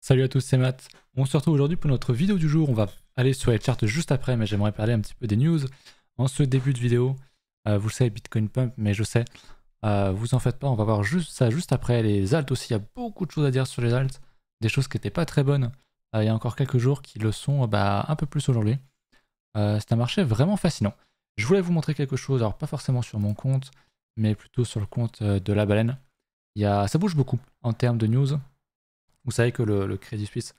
Salut à tous, c'est Matt. On se retrouve aujourd'hui pour notre vidéo du jour. On va aller sur les charts juste après, mais j'aimerais parler un petit peu des news en ce début de vidéo. Vous le savez, Bitcoin Pump, mais je sais, vous en faites pas, on va voir juste ça juste après. Les alts aussi, il y a beaucoup de choses à dire sur les alts, des choses qui n'étaient pas très bonnes il y a encore quelques jours qui le sont un peu plus aujourd'hui. C'est un marché vraiment fascinant. Je voulais vous montrer quelque chose, alors pas forcément sur mon compte, mais plutôt sur le compte de la baleine. Ça bouge beaucoup en termes de news. Vous savez que le Crédit Suisse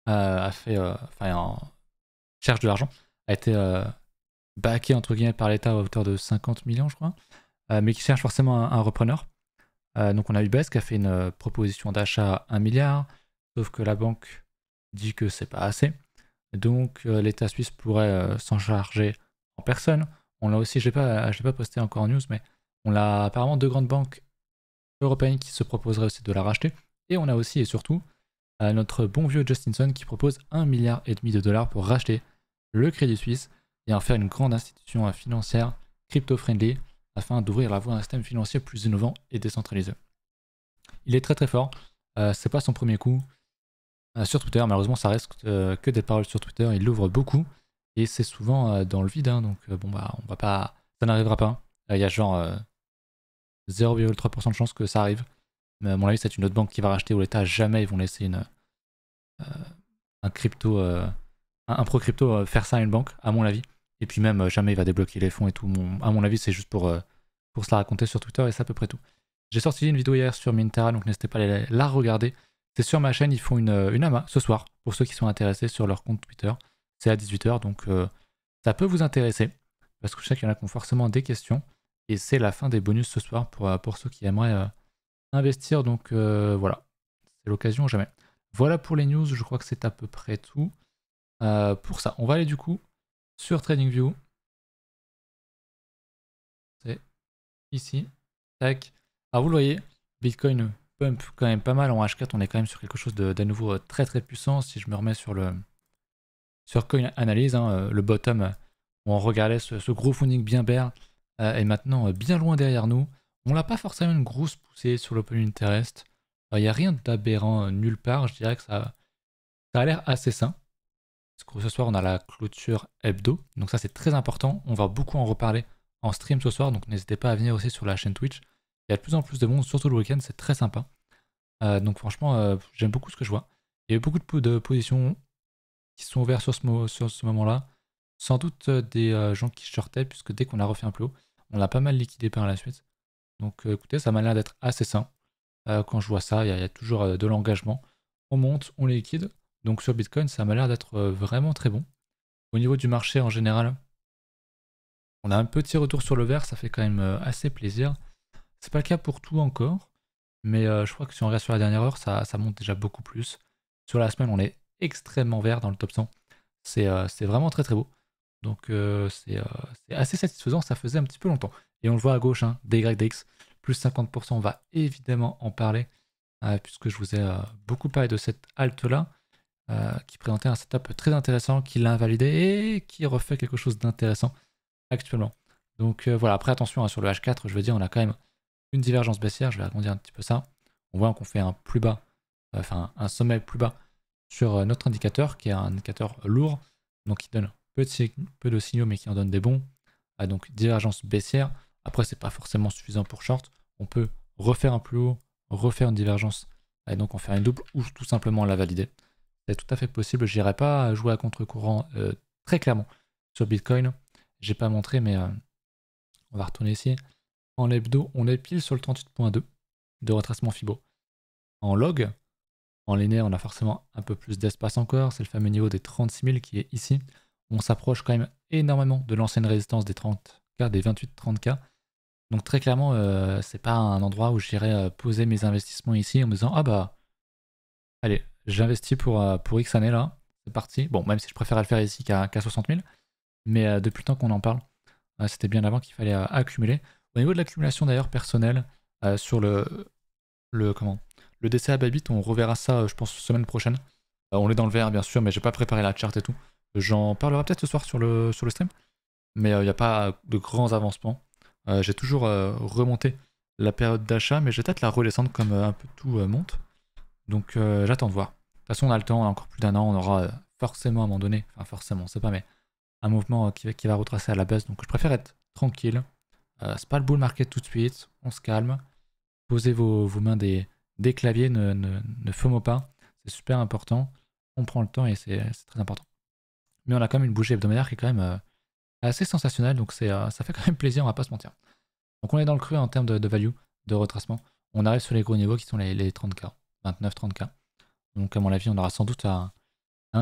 a fait, cherche de l'argent, a été backé entre guillemets par l'État à hauteur de 50 millions, je crois, mais qui cherche forcément un repreneur. Donc on a UBS qui a fait une proposition d'achat à 1 milliard, sauf que la banque dit que c'est pas assez. Donc l'État suisse pourrait s'en charger en personne. On l'a aussi, je l'ai pas posté encore en news, mais on a apparemment deux grandes banques européennes qui se proposeraient aussi de la racheter. Et on a aussi et surtout notre bon vieux Justinson qui propose 1,5 milliard de dollars pour racheter le Crédit Suisse et en faire une grande institution financière crypto-friendly afin d'ouvrir la voie à un système financier plus innovant et décentralisé. Il est très très fort, c'est pas son premier coup sur Twitter, malheureusement ça reste que des paroles sur Twitter, il l'ouvre beaucoup et c'est souvent dans le vide, hein, donc on va pas, ça n'arrivera pas. Il y a genre 0,3% de chance que ça arrive. Mais à mon avis, c'est une autre banque qui va racheter ou l'État. Jamais ils vont laisser un crypto, un pro crypto faire ça à une banque, à mon avis. Et puis même, jamais il va débloquer les fonds et tout. À mon avis, c'est juste pour se la raconter sur Twitter et c'est à peu près tout. J'ai sorti une vidéo hier sur Mintera, donc n'hésitez pas à la regarder. C'est sur ma chaîne, ils font une AMA ce soir, pour ceux qui sont intéressés sur leur compte Twitter. C'est à 18h, donc ça peut vous intéresser. Parce que je sais qu'il y en a qui ont forcément des questions. Et c'est la fin des bonus ce soir pour ceux qui aimeraient investir. Donc voilà, c'est l'occasion jamais. Voilà pour les news, je crois que c'est à peu près tout. Pour ça, on va aller du coup sur TradingView. C'est ici. Tac. Alors vous le voyez, Bitcoin pump quand même pas mal en H4. On est quand même sur quelque chose d'à nouveau très très puissant. Si je me remets sur Coin Analyse, hein, le bottom où on regardait ce gros funding bien bear est maintenant bien loin derrière nous. On n'a pas forcément une grosse poussée sur l'Open Interest. Il n'y a rien d'aberrant nulle part. Je dirais que ça a l'air assez sain. Parce que ce soir, on a la clôture hebdo. Donc ça, c'est très important. On va beaucoup en reparler en stream ce soir. Donc n'hésitez pas à venir aussi sur la chaîne Twitch. Il y a de plus en plus de monde, surtout le week-end. C'est très sympa. Donc franchement, j'aime beaucoup ce que je vois. Il y a eu beaucoup de positions qui sont ouvertes sur ce moment-là. Sans doute des gens qui shortaient, puisque dès qu'on a refait un plus haut, on l'a pas mal liquidé par la suite. Donc écoutez, ça m'a l'air d'être assez sain. Quand je vois ça, il y a toujours de l'engagement. On monte, on les liquide. Donc sur Bitcoin, ça m'a l'air d'être vraiment très bon. Au niveau du marché en général, on a un petit retour sur le vert, ça fait quand même assez plaisir. C'est pas le cas pour tout encore, mais je crois que si on regarde sur la dernière heure, ça monte déjà beaucoup plus. Sur la semaine, on est extrêmement vert dans le top 100. C'est vraiment très très beau. Donc c'est assez satisfaisant, ça faisait un petit peu longtemps. Et on le voit à gauche, hein, DYDX, plus 50%, on va évidemment en parler, puisque je vous ai beaucoup parlé de cette halte-là, qui présentait un setup très intéressant, qui l'a invalidé et qui refait quelque chose d'intéressant actuellement. Donc voilà, après attention, hein, sur le H4, je veux dire, on a quand même une divergence baissière, je vais agrandir un petit peu ça. On voit qu'on fait un plus bas, un sommet plus bas sur notre indicateur, qui est un indicateur lourd, donc qui donne peu de signaux, mais qui en donne des bons. Donc divergence baissière. Après, c'est pas forcément suffisant pour short. On peut refaire un plus haut, refaire une divergence, et donc en faire une double, ou tout simplement la valider. C'est tout à fait possible. Je n'irai pas jouer à contre-courant très clairement sur Bitcoin. J'ai pas montré, mais on va retourner ici. En hebdo, on est pile sur le 38.2 de retracement Fibo. En log, en linéaire, on a forcément un peu plus d'espace encore. C'est le fameux niveau des 36 000 qui est ici. On s'approche quand même énormément de l'ancienne résistance des 30K, des 28-30K. Donc très clairement, c'est pas un endroit où j'irai poser mes investissements ici en me disant ah bah allez, j'investis pour X années là, c'est parti. Bon, même si je préfère le faire ici qu'à 60 000, mais depuis le temps qu'on en parle, c'était bien avant qu'il fallait accumuler. Au niveau de l'accumulation d'ailleurs personnelle, sur le DC à Bybit, on reverra ça, je pense, semaine prochaine. On est dans le vert bien sûr, mais j'ai pas préparé la chart et tout. J'en parlerai peut-être ce soir sur le stream, mais il n'y a pas de grands avancements. J'ai toujours remonté la période d'achat, mais je vais peut-être la redescendre comme un peu tout monte. Donc j'attends de voir. toute façon, on a le temps, on a encore plus d'un an, on aura forcément à un moment donné, enfin forcément, on sait pas, mais un mouvement qui va retracer à la baisse. Donc je préfère être tranquille. C'est pas le bull market tout de suite, on se calme. Posez vos mains des claviers, ne FOMO pas. C'est super important. On prend le temps et c'est très important. Mais on a quand même une bougie hebdomadaire qui est quand même assez sensationnelle, donc ça fait quand même plaisir, on va pas se mentir. Donc on est dans le creux en termes de value, de retracement. On arrive sur les gros niveaux qui sont les 30K, 29-30K. Donc à mon avis, on aura sans doute un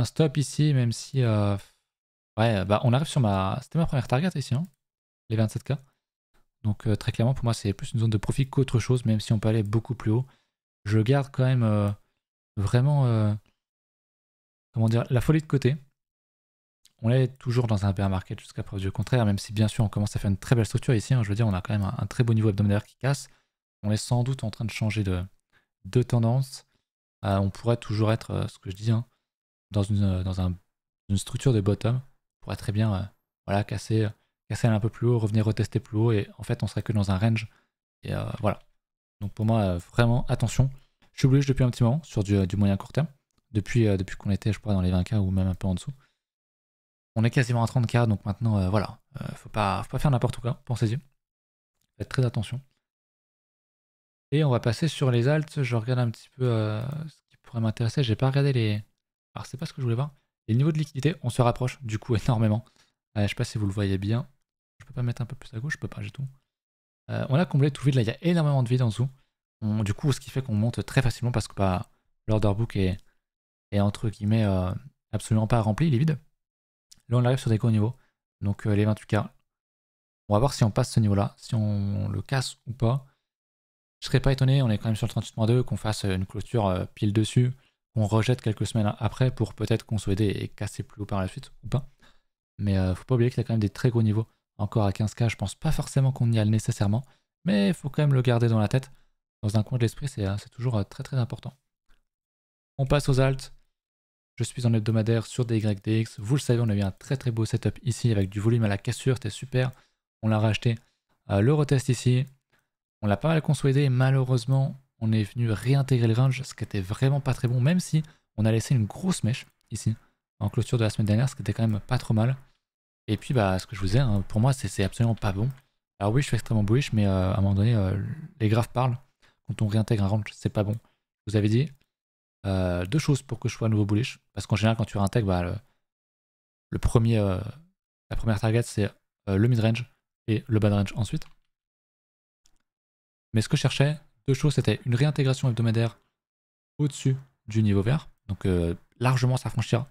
stop ici, même si... ouais, bah on arrive sur C'était ma première target ici, hein, les 27K. Donc très clairement, pour moi, c'est plus une zone de profit qu'autre chose, même si on peut aller beaucoup plus haut. Je garde quand même vraiment... comment dire, la folie de côté. On est toujours dans un bear market jusqu'à preuve du contraire, même si bien sûr on commence à faire une très belle structure ici. Hein, je veux dire, on a quand même un très beau niveau hebdomadaire qui casse. On est sans doute en train de changer de tendance. On pourrait toujours être, ce que je dis, hein, dans une structure de bottom. On pourrait très bien voilà, casser un peu plus haut, revenir retester plus haut, et en fait on serait que dans un range. Et voilà. Donc pour moi, vraiment attention. Je suis bullish depuis un petit moment sur du moyen court terme. Depuis qu'on était, je crois, dans les 20K ou même un peu en dessous. On est quasiment à 30K, donc maintenant, voilà. Faut pas faire n'importe quoi, pensez-y. Faites très attention. Et on va passer sur les alts. Je regarde un petit peu ce qui pourrait m'intéresser. J'ai pas regardé les... Alors c'est pas ce que je voulais voir. Les niveaux de liquidité, on se rapproche du coup énormément. Je sais pas si vous le voyez bien. Je peux pas mettre un peu plus à gauche, je peux pas, j'ai tout. On a comblé tout vide, là il y a énormément de vide en dessous. Du coup, ce qui fait qu'on monte très facilement parce que bah, l'order book est entre guillemets absolument pas rempli, il est vide. Là on arrive sur des gros niveaux. Donc les 28K. On va voir si on passe ce niveau-là, si on le casse ou pas. Je serais pas étonné, on est quand même sur le 38.2, qu'on fasse une clôture pile dessus, qu'on rejette quelques semaines après pour peut-être consolider et casser plus haut par la suite ou pas. Mais faut pas oublier qu'il y a quand même des très gros niveaux. Encore à 15K, je pense pas forcément qu'on y aille nécessairement, mais il faut quand même le garder dans la tête. Dans un coin de l'esprit, c'est toujours très très important. On passe aux alts. Je suis en hebdomadaire sur des YDX. Vous le savez, on a eu un très très beau setup ici avec du volume à la cassure, c'était super. On l'a racheté. Le retest ici. On l'a pas mal consolidé et malheureusement, on est venu réintégrer le range, ce qui était vraiment pas très bon, même si on a laissé une grosse mèche ici, en clôture de la semaine dernière, ce qui était quand même pas trop mal. Et puis, bah, ce que je vous ai, hein, pour moi, c'est absolument pas bon. Alors oui, je suis extrêmement bullish, mais à un moment donné, les graphes parlent. Quand on réintègre un range, c'est pas bon. Je vous avais dit deux choses pour que je sois à nouveau bullish, parce qu'en général, quand tu réintègres, bah, la première target, c'est le mid-range et le bad range ensuite. Mais ce que je cherchais, deux choses, c'était une réintégration hebdomadaire au-dessus du niveau vert, donc largement s'affranchir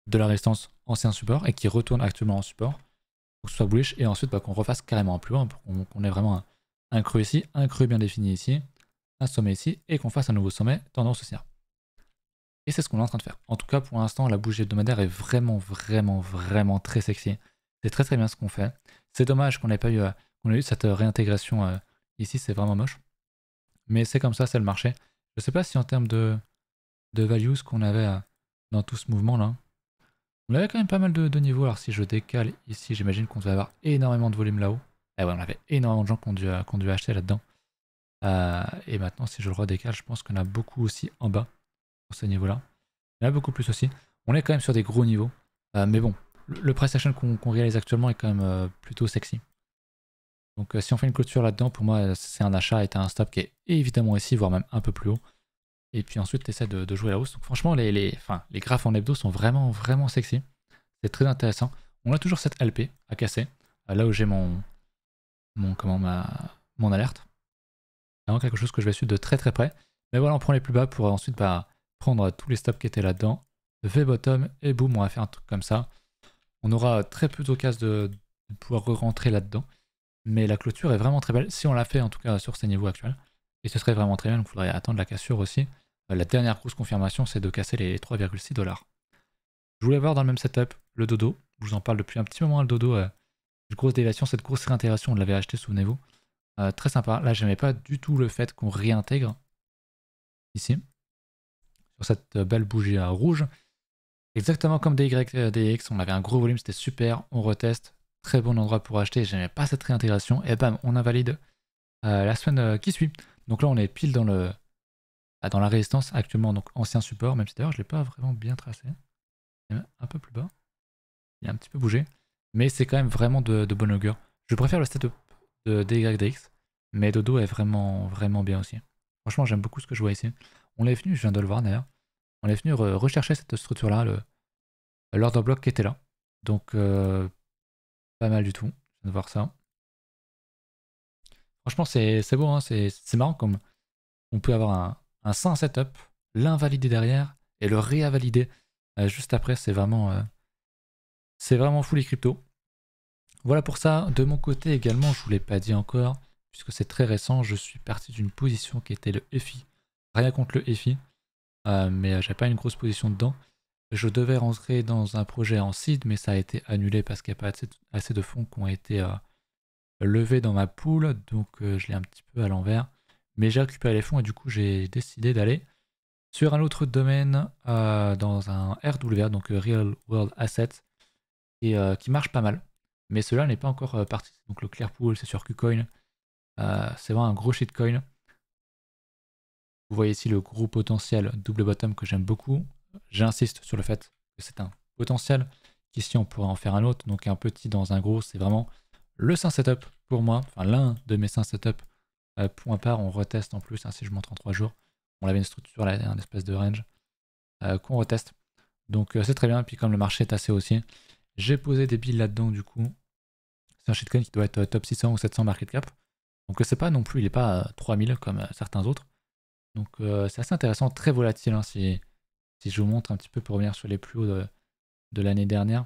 de la résistance ancien support et qui retourne actuellement en support pour que ce soit bullish, et ensuite bah, qu'on refasse carrément plus loin pour qu'on ait vraiment un creux ici, un creux bien défini ici, un sommet ici, et qu'on fasse un nouveau sommet tendance haussière. Et c'est ce qu'on est en train de faire. En tout cas, pour l'instant, la bougie hebdomadaire est vraiment, vraiment, vraiment très sexy. C'est très très bien ce qu'on fait. C'est dommage qu'on ait eu cette réintégration ici, c'est vraiment moche. Mais c'est comme ça, c'est le marché. Je sais pas si en termes de value, ce qu'on avait dans tout ce mouvement-là, on avait quand même pas mal de niveaux. Alors si je décale ici, j'imagine qu'on devait avoir énormément de volume là-haut. Et ouais, on avait énormément de gens qui ont dû acheter là-dedans. Et maintenant, si je le redécale, je pense qu'on a beaucoup aussi en bas, pour ce niveau-là. Il y en a beaucoup plus aussi. On est quand même sur des gros niveaux. Mais bon, le price action qu'on réalise actuellement est quand même plutôt sexy. Donc si on fait une clôture là-dedans, pour moi, c'est un achat et un stop qui est évidemment ici, voire même un peu plus haut. Et puis ensuite, tu essaies de jouer la hausse. Donc franchement, les graphes en hebdo sont vraiment, vraiment sexy. C'est très intéressant. On a toujours cette LP à casser. Là où j'ai mon alerte. Vraiment quelque chose que je vais suivre de très très près. Mais voilà, on prend les plus bas pour ensuite prendre tous les stops qui étaient là-dedans. V-bottom et boum, on va faire un truc comme ça. On aura très peu d'occasion de pouvoir re-rentrer là-dedans. Mais la clôture est vraiment très belle, si on l'a fait en tout cas sur ces niveaux actuels. Et ce serait vraiment très bien, donc il faudrait attendre la cassure aussi. La dernière grosse confirmation, c'est de casser les 3,6 $. Je voulais voir dans le même setup le dodo. Je vous en parle depuis un petit moment, le dodo. Une grosse déviation, cette grosse réintégration, on l'avait acheté, souvenez-vous. Très sympa. Là, j'aimais pas du tout le fait qu'on réintègre ici, sur cette belle bougie rouge. Exactement comme des YDX, on avait un gros volume, c'était super. On reteste. Très bon endroit pour acheter. J'aimais pas cette réintégration. Et bam, on invalide la semaine qui suit. Donc là, on est pile dans le dans la résistance actuellement, donc ancien support, même si d'ailleurs je ne l'ai pas vraiment bien tracé. Il est même un peu plus bas. Il a un petit peu bougé. Mais c'est quand même vraiment de bon augure. Je préfère le setup de DYDX, mais Dodo est vraiment, vraiment bien aussi. Franchement, j'aime beaucoup ce que je vois ici. On est venu, je viens de le voir d'ailleurs, on est venu rechercher cette structure-là, l'order block qui était là. Donc, pas mal du tout. Je viens de voir ça. Franchement, c'est beau, hein, c'est marrant comme on peut avoir un sain setup, l'invalider derrière et le réavalider juste après. C'est vraiment fou les cryptos. Voilà pour ça. De mon côté également, je ne vous l'ai pas dit encore, puisque c'est très récent, je suis parti d'une position qui était le FI. Rien contre le FI, mais j'avais pas une grosse position dedans. Je devais rentrer dans un projet en seed, mais ça a été annulé parce qu'il n'y a pas assez de fonds qui ont été levés dans ma pool, donc je l'ai un petit peu à l'envers. Mais j'ai récupéré les fonds et du coup j'ai décidé d'aller sur un autre domaine dans un RWA, donc Real World Assets, et qui marche pas mal. Mais cela n'est pas encore parti. Donc le Clearpool, c'est sur KuCoin. C'est vraiment un gros shitcoin. Vous voyez ici le gros potentiel double bottom que j'aime beaucoup. J'insiste sur le fait que c'est un potentiel, qu'ici on pourrait en faire un autre. Donc un petit dans un gros, c'est vraiment le sain setup pour moi. Enfin l'un de mes sains setup. Point part, on reteste en plus, hein, si je montre en 3 jours. On avait une structure, là, un espèce de range qu'on reteste. Donc c'est très bien. Et puis comme le marché est assez haussier, j'ai posé des billes là-dedans du coup. C'est un shitcoin qui doit être top 600 ou 700 market cap. Donc c'est pas non plus, il n'est pas à 3000 comme certains autres. Donc c'est assez intéressant, très volatile hein, si je vous montre un petit peu pour revenir sur les plus hauts de l'année dernière.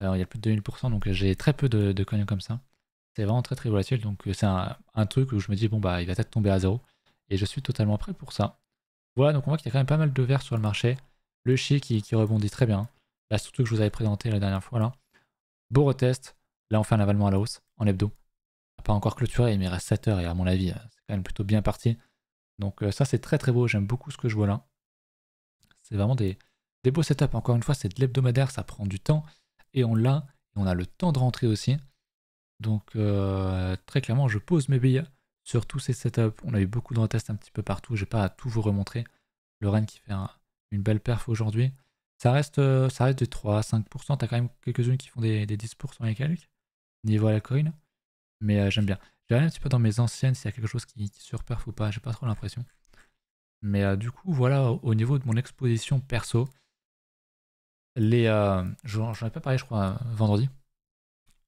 Alors il y a plus de 2000%, donc j'ai très peu de coins comme ça. C'est vraiment très très volatile, donc c'est un truc où je me dis bon bah il va peut-être tomber à zéro. Et je suis totalement prêt pour ça. Voilà, donc on voit qu'il y a quand même pas mal de verts sur le marché. Le Chi qui rebondit très bien. La structure que je vous avais présentée la dernière fois là. Beau retest. Là on fait un avalement à la hausse en hebdo. Pas encore clôturé, il me reste 7 heures et à mon avis c'est quand même plutôt bien parti. Donc ça c'est très très beau, j'aime beaucoup ce que je vois là. C'est vraiment des beaux setups. Encore une fois, c'est de l'hebdomadaire, ça prend du temps. Et on l'a, et on a le temps de rentrer aussi. Donc très clairement, je pose mes billes sur tous ces setups. On a eu beaucoup de retests un petit peu partout. Je vais pas à tout vous remontrer. Le Rennes qui fait une belle perf aujourd'hui. Ça reste de 3 à 5%. T'as quand même quelques-unes qui font des 10% et quelques niveau à la coin. Mais j'aime bien. J'ai regardé un petit peu dans mes anciennes s'il y a quelque chose qui surperf ou pas. J'ai pas trop l'impression. Mais du coup, voilà, au niveau de mon exposition perso, j'en ai pas parlé, je crois, vendredi.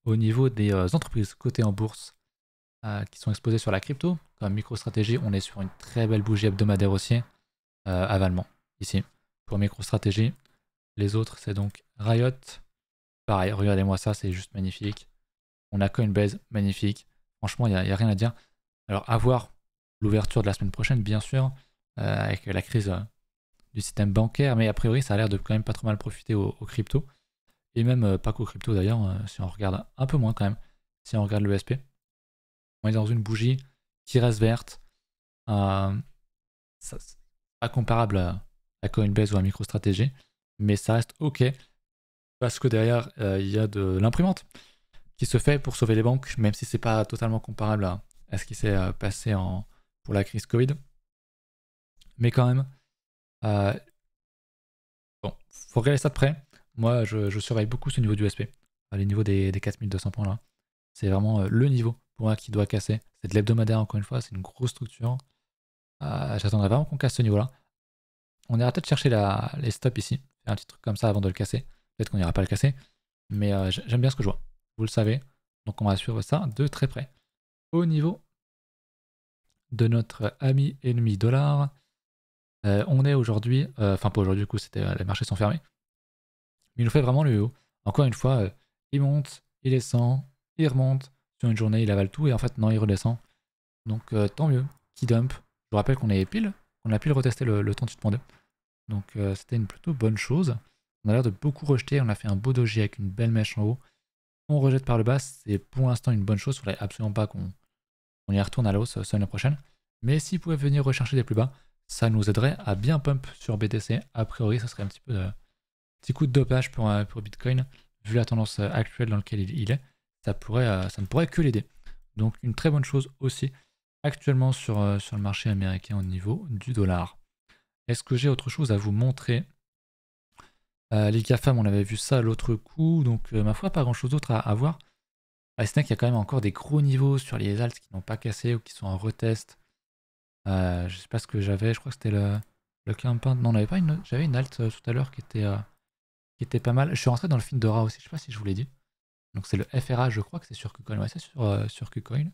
Au niveau des entreprises cotées en bourse qui sont exposées sur la crypto, comme MicroStrategy, on est sur une très belle bougie hebdomadaire aussi, avalement, ici, pour MicroStrategy. Les autres, c'est donc Riot. Pareil, regardez-moi ça, c'est juste magnifique. On a Coinbase, magnifique. Franchement, il n'y a rien à dire. Alors, à voir l'ouverture de la semaine prochaine, bien sûr, avec la crise du système bancaire, mais a priori, ça a l'air de quand même pas trop mal profiter aux cryptos. Et même pas qu'aux cryptos d'ailleurs, si on regarde un peu moins quand même, si on regarde l'ESP. On est dans une bougie qui reste verte. C'est pas comparable à Coinbase ou à MicroStrategy, mais ça reste ok parce que derrière il y a de l'imprimante qui se fait pour sauver les banques, même si c'est pas totalement comparable à ce qui s'est passé pour la crise Covid. Mais quand même, bon, faut regarder ça de près. Moi, je surveille beaucoup ce niveau du SP, les niveaux des 4200 points là. C'est vraiment le niveau pour moi qui doit casser. C'est de l'hebdomadaire encore une fois, c'est une grosse structure. J'attendrai vraiment qu'on casse ce niveau-là. On ira peut-être chercher les stops ici, faire un petit truc comme ça avant de le casser. Peut-être qu'on n'ira pas le casser, mais j'aime bien ce que je vois. Vous le savez, donc on va suivre ça de très près. Au niveau de notre ami ennemi dollar, on est aujourd'hui, enfin pas aujourd'hui du coup, les marchés sont fermés, mais il nous fait vraiment le haut. Encore une fois, il monte, il descend, il remonte. Sur une journée, il avale tout et en fait, non, il redescend. Donc tant mieux, qui dump. Je vous rappelle qu'on a pile retesté le temps de 2. Donc c'était une plutôt bonne chose. On a l'air de beaucoup rejeter, on a fait un beau doji avec une belle mèche en haut. On rejette par le bas, c'est pour l'instant une bonne chose. Il ne faudrait absolument pas qu'on y retourne à la hausse semaine prochaine. Mais s'il pouvait venir rechercher des plus bas, ça nous aiderait à bien pump sur BTC. A priori, ça serait un petit peu de petit coup de dopage pour Bitcoin. Vu la tendance actuelle dans laquelle il est, ça ne pourrait que l'aider. Donc une très bonne chose aussi actuellement sur le marché américain au niveau du dollar. Est-ce que j'ai autre chose à vous montrer? Les GAFAM, on avait vu ça l'autre coup, donc ma foi, pas grand chose d'autre à voir. C'est qu'il y a quand même encore des gros niveaux sur les alts qui n'ont pas cassé ou qui sont en retest. Je sais pas ce que j'avais, je crois que c'était le Clampin. Non, on avait pas une. J'avais une alt tout à l'heure qui était pas mal. Je suis rentré dans le film Dora aussi, je sais pas si je vous l'ai dit. Donc c'est le FRA, je crois que c'est sur KuCoin. Ouais, c'est sur KuCoin.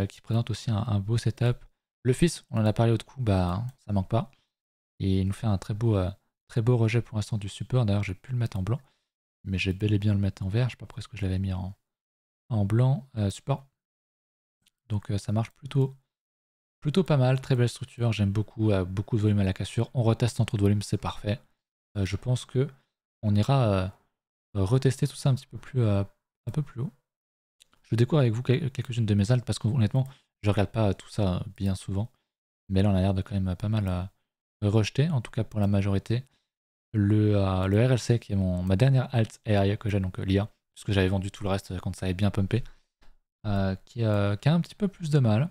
Qui présente aussi un beau setup. Le fils, on en a parlé l'autre coup, bah ça manque pas. Et il nous fait un très beau rejet pour l'instant du support. D'ailleurs, j'ai pu le mettre en blanc, mais j'ai bel et bien le mettre en vert. Je sais pas pourquoi est-ce que je l'avais mis en blanc support. Donc ça marche plutôt pas mal. Très belle structure, j'aime beaucoup. Beaucoup de volume à la cassure. On reteste en trop de volume, c'est parfait. Je pense que on ira retester tout ça un peu plus haut. Je découvre avec vous quelques-unes de mes alts parce qu'honnêtement, je regarde pas tout ça bien souvent. Mais là, on a l'air de quand même pas mal rejeter, en tout cas pour la majorité. Le RLC qui est ma dernière alt AI que j'ai, donc l'IA, puisque j'avais vendu tout le reste quand ça avait bien pumpé, qui a un petit peu plus de mal,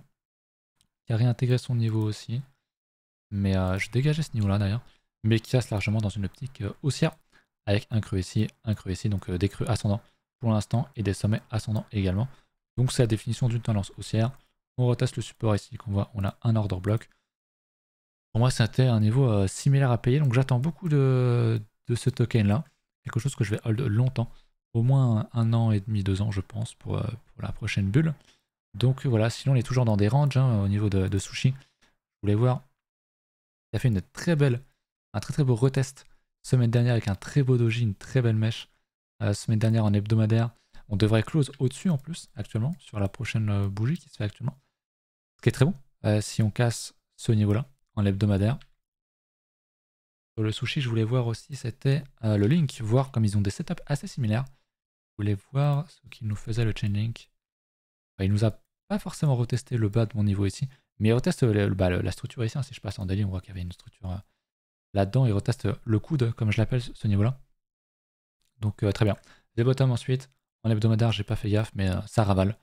qui a réintégré son niveau aussi. Mais je dégageais ce niveau-là d'ailleurs, mais qui reste largement dans une optique haussière, avec un creux ici, donc des creux ascendants pour l'instant et des sommets ascendants également. Donc c'est la définition d'une tendance haussière. On reteste le support ici qu'on voit, on a un order block. Pour moi c'était un niveau similaire à payer, donc j'attends beaucoup de ce token là, quelque chose que je vais hold longtemps, au moins 1 an et demi, 2 ans je pense pour la prochaine bulle. Donc voilà, sinon on est toujours dans des ranges au niveau de sushi. Je voulais voir, il a fait un très très beau retest semaine dernière avec un très beau doji, une très belle mèche. Semaine dernière en hebdomadaire, on devrait close au-dessus en plus actuellement sur la prochaine bougie qui se fait actuellement. Ce qui est très bon si on casse ce niveau-là en hebdomadaire. Sur le sushi, je voulais voir aussi, c'était le link, voir comme ils ont des setups assez similaires. Je voulais voir ce qu'il nous faisait le Chainlink. Il nous a pas forcément retesté le bas de mon niveau ici, mais il reteste la structure ici. Si je passe en daily, on voit qu'il y avait une structure là-dedans. Il reteste le coude, comme je l'appelle, ce niveau-là. Donc très bien. Des bottoms ensuite. En hebdomadaire, j'ai pas fait gaffe, mais ça ravale.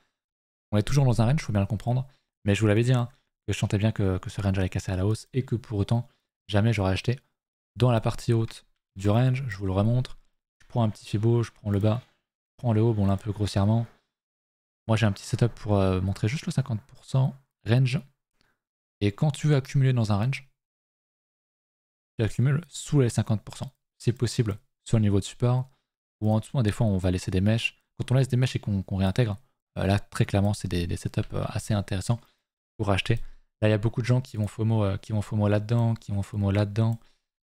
On est toujours dans un range, il faut bien le comprendre. Mais je vous l'avais dit, que je sentais bien que ce range allait casser à la hausse et que pour autant, jamais j'aurais acheté dans la partie haute du range. Je vous le remontre. Je prends un petit fibo, je prends le bas, je prends le haut, bon là un peu grossièrement. Moi j'ai un petit setup pour montrer juste le 50% range. Et quand tu veux accumuler dans un range, tu accumules sous les 50%. C'est possible sur le niveau de support ou en dessous. Des fois on va laisser des mèches. Quand on laisse des mèches et qu'on réintègre, là très clairement c'est des setups assez intéressants pour acheter. Là il y a beaucoup de gens qui vont FOMO là-dedans, qui vont FOMO là-dedans.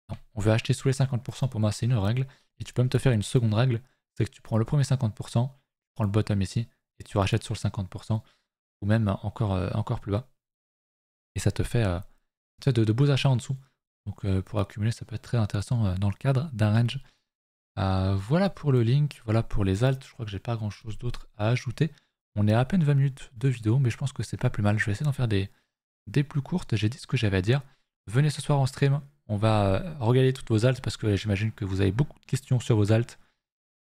Non, on veut acheter sous les 50%, pour moi c'est une règle. Et tu peux même te faire une seconde règle, c'est que tu prends le premier 50%, tu prends le bottom ici, et tu rachètes sur le 50%, ou même encore plus bas. Et ça te fait de beaux achats en dessous. Donc pour accumuler, ça peut être très intéressant dans le cadre d'un range. Voilà pour le link, voilà pour les alts. Je crois que j'ai pas grand chose d'autre à ajouter. On est à peine 20 minutes de vidéo, mais je pense que c'est pas plus mal. Je vais essayer d'en faire des plus courtes. J'ai dit ce que j'avais à dire. Venez ce soir en stream. On va regarder toutes vos alts parce que j'imagine que vous avez beaucoup de questions sur vos alts.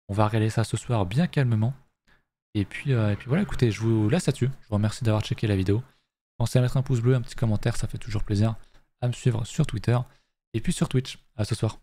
On va regarder ça ce soir bien calmement. Et puis voilà, écoutez, je vous laisse là-dessus. Je vous remercie d'avoir checké la vidéo. Pensez à mettre un pouce bleu, un petit commentaire, ça fait toujours plaisir. À me suivre sur Twitter et puis sur Twitch. À ce soir.